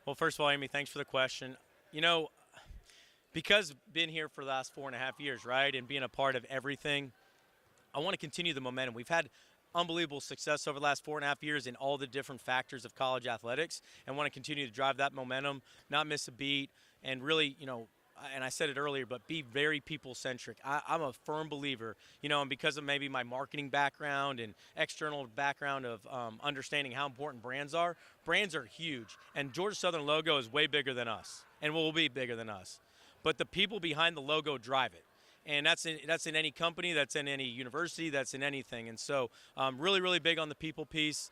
Well, first of all, Amy, thanks for the question. You know, because being here for the last 4.5 years, right, and being a part of everything, I want to continue the momentum. We've had unbelievable success over the last 4.5 years in all the different factors of college athletics, and want to continue to drive that momentum, not miss a beat, and really, and I said it earlier, but be very people centric. I'm a firm believer, and because of maybe my marketing background and external background of understanding how important brands are huge. And Georgia Southern logo is way bigger than us and will be bigger than us. But the people behind the logo drive it. And that's in any company, that's in any university, that's in anything. And so really, really big on the people piece,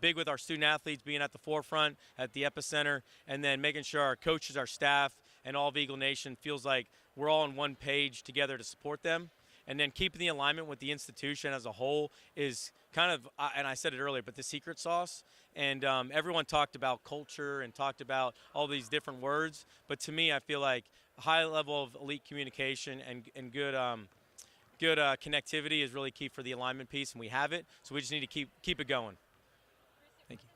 big with our student athletes being at the forefront, at the epicenter, and then making sure our coaches, our staff, and all of Eagle Nation feels like we're all on one page together to support them. And then keeping the alignment with the institution as a whole is kind of, and I said it earlier, but the secret sauce. And everyone talked about culture and talked about all these different words. But to me, I feel like a high level of elite communication and good connectivity is really key for the alignment piece, and we have it. So we just need to keep it going. Thank you.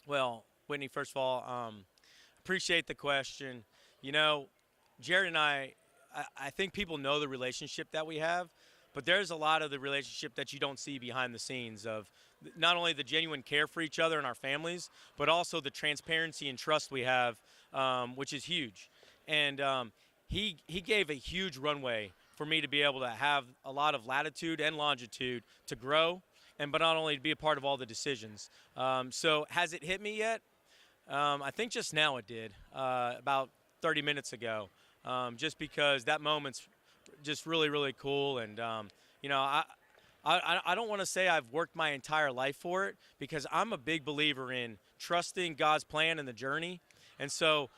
Well, Whitney, first of all, appreciate the question. You know, Jared and I think people know the relationship that we have, but there's a lot of the relationship that you don't see behind the scenes of not only the genuine care for each other and our families, but also the transparency and trust we have, which is huge. And he gave a huge runway for me to be able to have a lot of latitude and longitude to grow, and but not only to be a part of all the decisions. So has it hit me yet? I think just now it did, about 30 minutes ago, just because that moment's just really, really cool. And, I don't want to say I've worked my entire life for it, because I'm a big believer in trusting God's plan and the journey. And so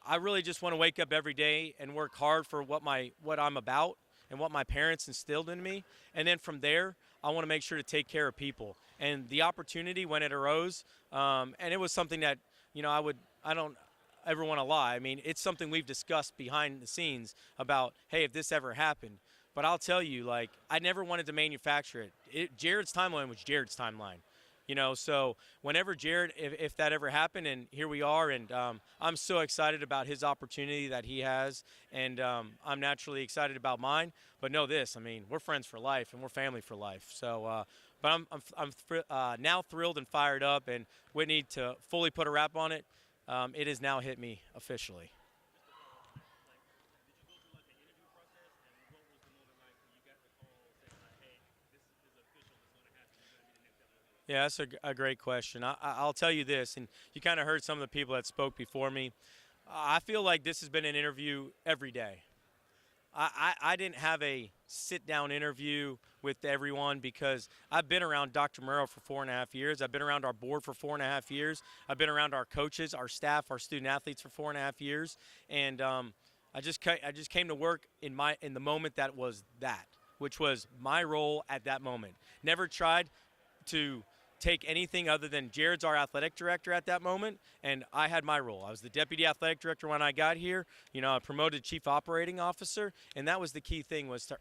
I really just want to wake up every day and work hard for what I'm about and what my parents instilled in me. And then from there, I want to make sure to take care of people. And the opportunity when it arose, and it was something that, I don't ever want to lie. I mean, it's something we've discussed behind the scenes about, hey, if this ever happened. But I'll tell you, like, I never wanted to manufacture it. Jared's timeline was Jared's timeline. So whenever Jared, if that ever happened, and here we are, and I'm so excited about his opportunity that he has, and I'm naturally excited about mine. But know this, I mean, we're friends for life, and we're family for life. So, but I'm now thrilled and fired up, and Whitney, to fully put a wrap on it, it has now hit me officially. Yeah, that's a great question. I'll tell you this, and you kind of heard some of the people that spoke before me. I feel like this has been an interview every day. I didn't have a sit-down interview with everyone because I've been around Dr. Murrow for 4.5 years. I've been around our board for 4.5 years. I've been around our coaches, our staff, our student athletes for 4.5 years, and I just came to work in the moment that was that, which was my role at that moment. Never tried to take anything other than Jared's our athletic director at that moment, and I had my role. I was the deputy athletic director when I got here. I promoted chief operating officer, and that was the key thing, was to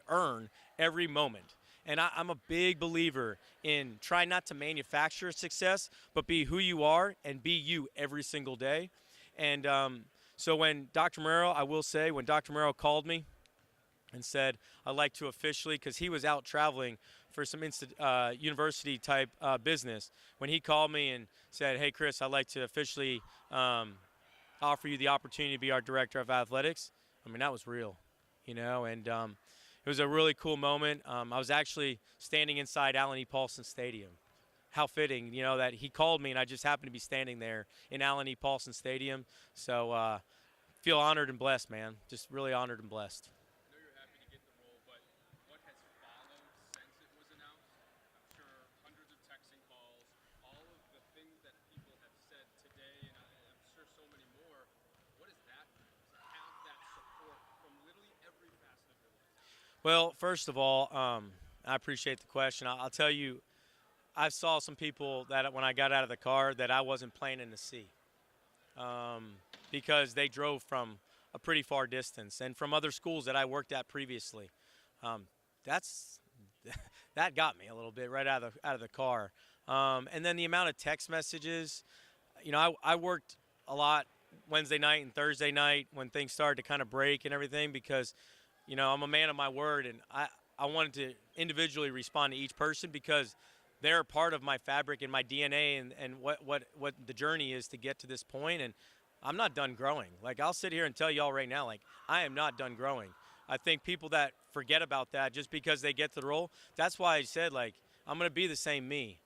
earn every moment. And I'm a big believer in try not to manufacture success, but be who you are and be you every single day. And so when Dr. Murrow, I will say, when Dr. Murrow called me and said, I'd like to officially, because he was out traveling for some university type business. When he called me and said, hey, Chris, I'd like to officially offer you the opportunity to be our director of athletics, I mean, that was real, and it was a really cool moment. I was actually standing inside Allen E. Paulson Stadium. How fitting, that he called me and I just happened to be standing there in Allen E. Paulson Stadium. So feel honored and blessed, man. Just really honored and blessed. Well, first of all, I appreciate the question. I'll tell you, I saw some people that when I got out of the car that I wasn't planning to see, because they drove from a pretty far distance and from other schools that I worked at previously. That's that got me a little bit right out of the car. And then the amount of text messages, I worked a lot Wednesday night and Thursday night when things started to kind of break and everything because, I'm a man of my word, and I wanted to individually respond to each person because they're a part of my fabric and my DNA and what the journey is to get to this point. And I'm not done growing. Like, I'll sit here and tell y'all right now, like, I am not done growing. I think people that forget about that just because they get the role, that's why I said, like, I'm going to be the same me.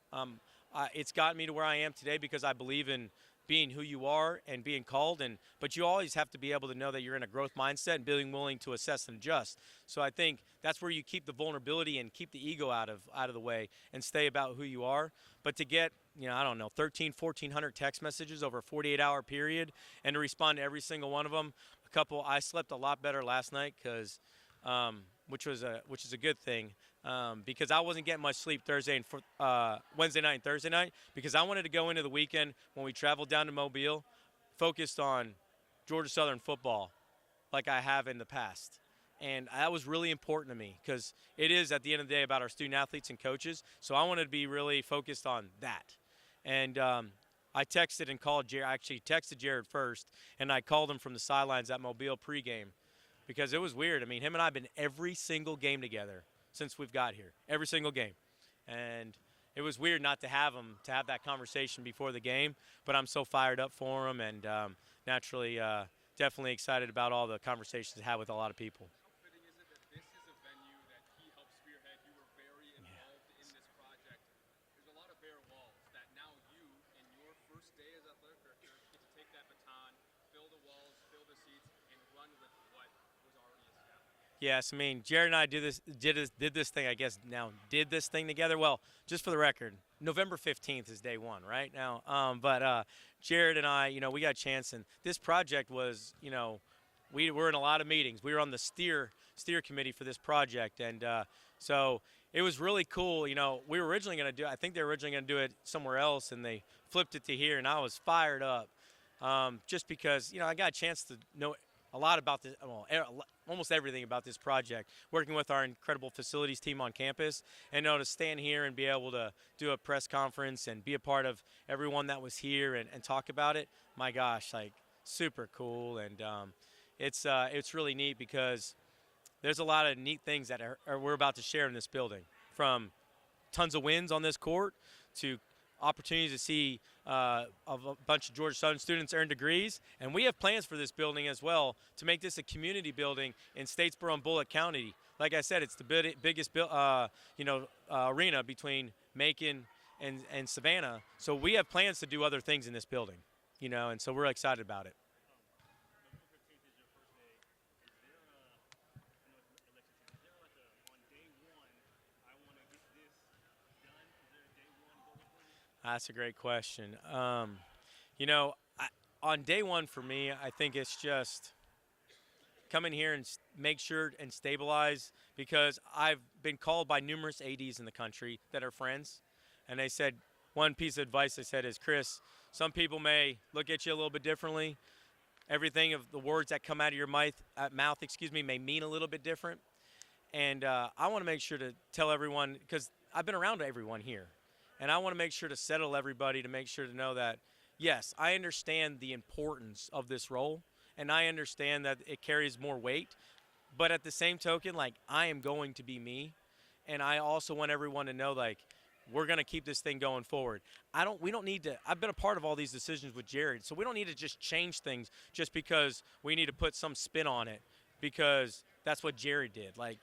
It's gotten me to where I am today because I believe in being who you are and being called, but you always have to be able to know that you're in a growth mindset and being willing to assess and adjust. So I think that's where you keep the vulnerability and keep the ego out of the way and stay about who you are. But to get, I don't know, 1,400 text messages over a 48-hour period and to respond to every single one of them, I slept a lot better last night because which is a good thing, because I wasn't getting much sleep Wednesday night and Thursday night because I wanted to go into the weekend when we traveled down to Mobile focused on Georgia Southern football like I have in the past. And that was really important to me because it is, at the end of the day, about our student athletes and coaches. So I wanted to be really focused on that. And I texted and called Jared. I actually texted Jared first, and I called him from the sidelines at Mobile pregame because it was weird. I mean, him and I have been every single game together since we've got here, every single game. And it was weird not to have that conversation before the game, but I'm so fired up for him and naturally definitely excited about all the conversations I had with a lot of people. How fitting is it that this is a venue that he helped spearhead? You were very involved in this project. There's a lot of bare walls that now you, in your first day as athletic director, get to take that baton, fill the walls, fill the seats, and run with what was already established. Yes, I mean, Jared and I did this thing, I guess now did this thing together. Well, just for the record, November 15th is day one right now. But Jared and I, we got a chance, and this project was, we were in a lot of meetings. We were on the steer committee for this project, and so it was really cool. We were originally going to I think they were originally going to do it somewhere else, and they flipped it to here, and I was fired up just because, I got a chance to know a lot about this, well, almost everything about this project, working with our incredible facilities team on campus, and to stand here and be able to do a press conference and be a part of everyone that was here and talk about it. My gosh, like, super cool. And it's really neat because there's a lot of neat things that we're about to share in this building, from tons of wins on this court to opportunities to see a bunch of Georgia Southern students earn degrees. And we have plans for this building as well to make this a community building in Statesboro and Bullitt County. Like I said, it's the biggest arena between Macon and Savannah. So we have plans to do other things in this building, and so we're excited about it. That's a great question. On day one for me, I think it's just come in here and make sure and stabilize, because I've been called by numerous ADs in the country that are friends, and they said one piece of advice they said is, Chris, some people may look at you a little bit differently. Everything of the words that come out of your mouth, may mean a little bit different. And I want to make sure to tell everyone, because I've been around everyone here, and I want to make sure to settle everybody to make sure to know that, yes, I understand the importance of this role, and I understand that it carries more weight. But at the same token, like, I am going to be me, and I also want everyone to know, like, we're going to keep this thing going forward. We don't need to. I've been a part of all these decisions with Jared, so we don't need to just change things just because we need to put some spin on it because that's what Jared did. Like,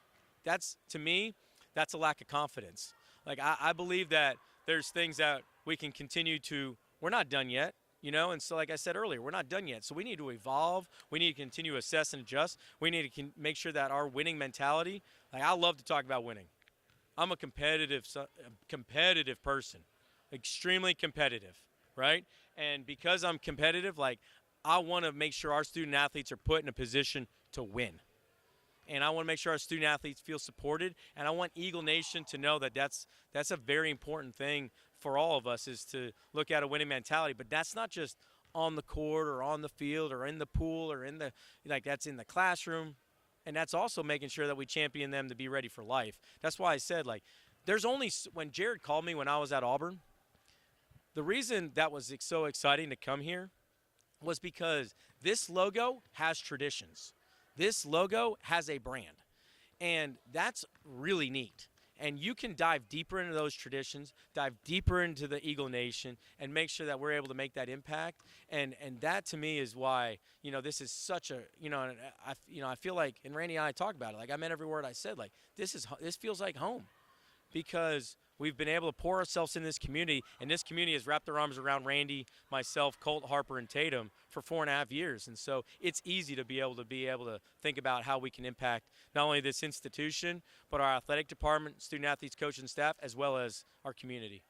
to me, that's a lack of confidence. Like, I believe that there's things that we can continue to. We're not done yet, and so like I said earlier, we're not done yet. So we need to evolve. We need to continue to assess and adjust. We need to make sure that our winning mentality, like, I love to talk about winning. I'm a competitive person, extremely competitive, right? And because I'm competitive, like, I want to make sure our student athletes are put in a position to win. And I want to make sure our student athletes feel supported. And I want Eagle Nation to know that that's a very important thing for all of us, is to look at a winning mentality. But that's not just on the court or on the field or in the pool or that's in the classroom. And that's also making sure that we champion them to be ready for life. That's why I said, like, there's only, when Jared called me when I was at Auburn, the reason that was so exciting to come here was because this logo has traditions. This logo has a brand. And that's really neat. And you can dive deeper into those traditions, dive deeper into the Eagle Nation, and make sure that we're able to make that impact. And that to me is why, you know, this is such a, you know, I feel like, and Randy and I talk about it, like I meant every word I said, like this feels like home, because we've been able to pour ourselves in this community, and this community has wrapped their arms around Randy, myself, Colt, Harper, and Tatum for 4.5 years. And so it's easy to be able to think about how we can impact not only this institution, but our athletic department, student athletes, coach, and staff, as well as our community.